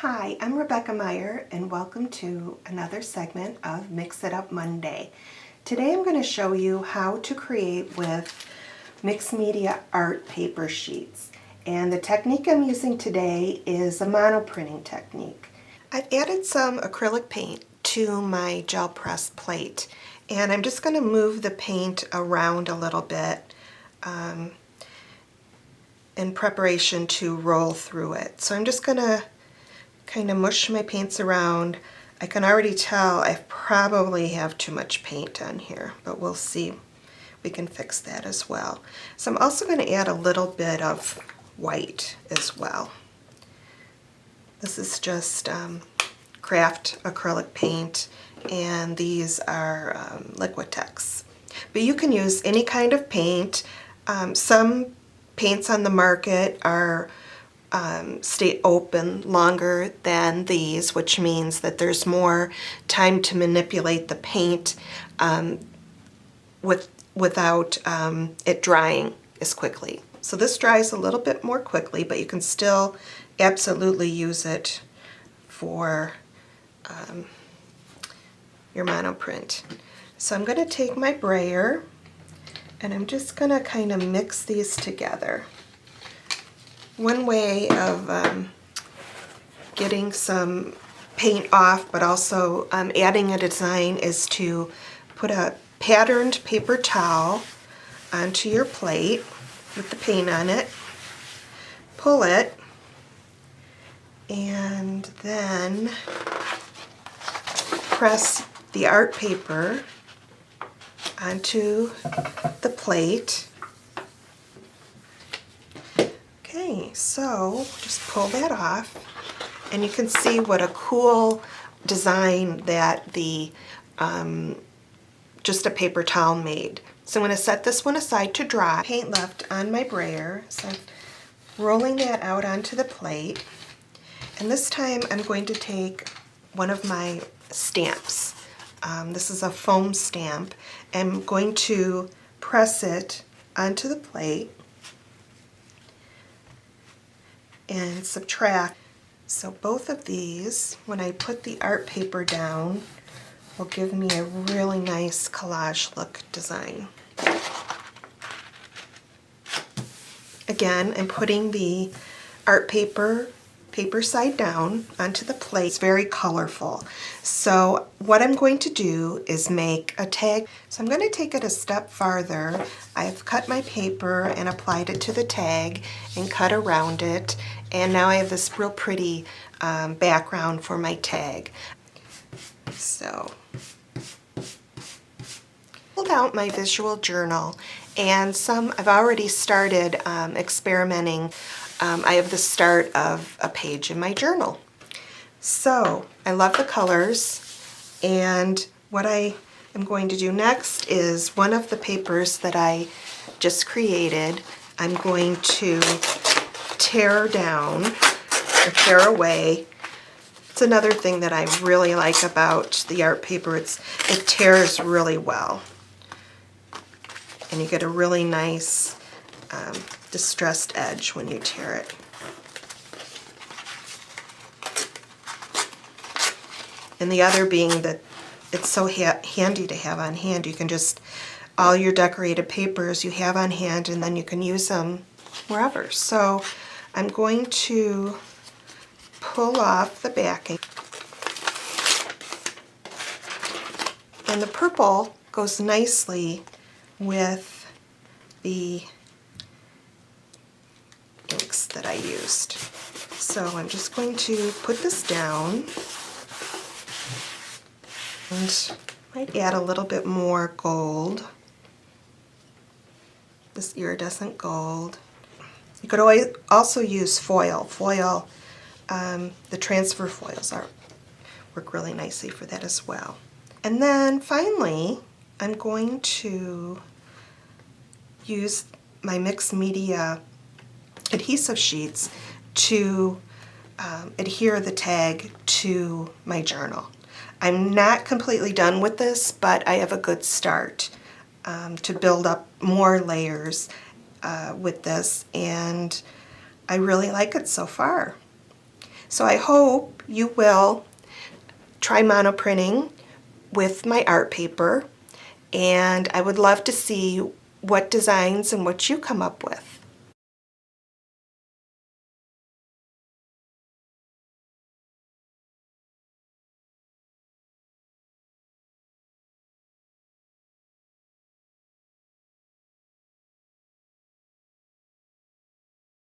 Hi, I'm Rebekah Meier and welcome to another segment of Mix It Up Monday. Today I'm going to show you how to create with mixed media art paper sheets. And the technique I'm using today is a monoprinting technique. I've added some acrylic paint to my gel press plate and I'm just going to move the paint around a little bit in preparation to roll through it. So I'm just going to kind of mush my paints around. I can already tell I probably have too much paint on here, but we'll see. We can fix that as well. So I'm also going to add a little bit of white as well. This is just craft acrylic paint, and these are Liquitex. But you can use any kind of paint. Some paints on the market are stay open longer than these, which means that there's more time to manipulate the paint without it drying as quickly. So this dries a little bit more quickly, but you can still absolutely use it for your monoprint. So I'm going to take my brayer and I'm just going to kind of mix these together. One way of getting some paint off but also adding a design is to put a patterned paper towel onto your plate with the paint on it, pull it, and then press the art paper onto the plate. Okay, so just pull that off and you can see what a cool design that the just a paper towel made. So I'm going to set this one aside to dry. Paint left on my brayer, so I'm rolling that out onto the plate, and this time I'm going to take one of my stamps. This is a foam stamp. I'm going to press it onto the plate and subtract. So both of these, when I put the art paper down, will give me a really nice collage look design. Again, I'm putting the art paper side down onto the plate. It's very colorful. So what I'm going to do is make a tag. So I'm going to take it a step farther. I've cut my paper and applied it to the tag and cut around it, and now I have this real pretty background for my tag. So pulled out my visual journal, and I've already started experimenting. I have the start of a page in my journal. So I love the colors, and what I am going to do next is one of the papers that I just created, I'm going to tear down or tear away. It's another thing that I really like about the art paper. It tears really well, and you get a really nice distressed edge when you tear it. And the other being that it's so handy to have on hand. You can just, all your decorated papers you have on hand, and then you can use them wherever. So I'm going to pull off the backing. And the purple goes nicely with the inks that I used. So I'm just going to put this down and might add a little bit more gold, this iridescent gold. You could always also use foil. The transfer foils work really nicely for that as well. And then finally, I'm going to use my mixed media adhesive sheets to adhere the tag to my journal. I'm not completely done with this, but I have a good start to build up more layers with this, and I really like it so far. So I hope you will try monoprinting with my art paper, and I would love to see what designs and what you come up with.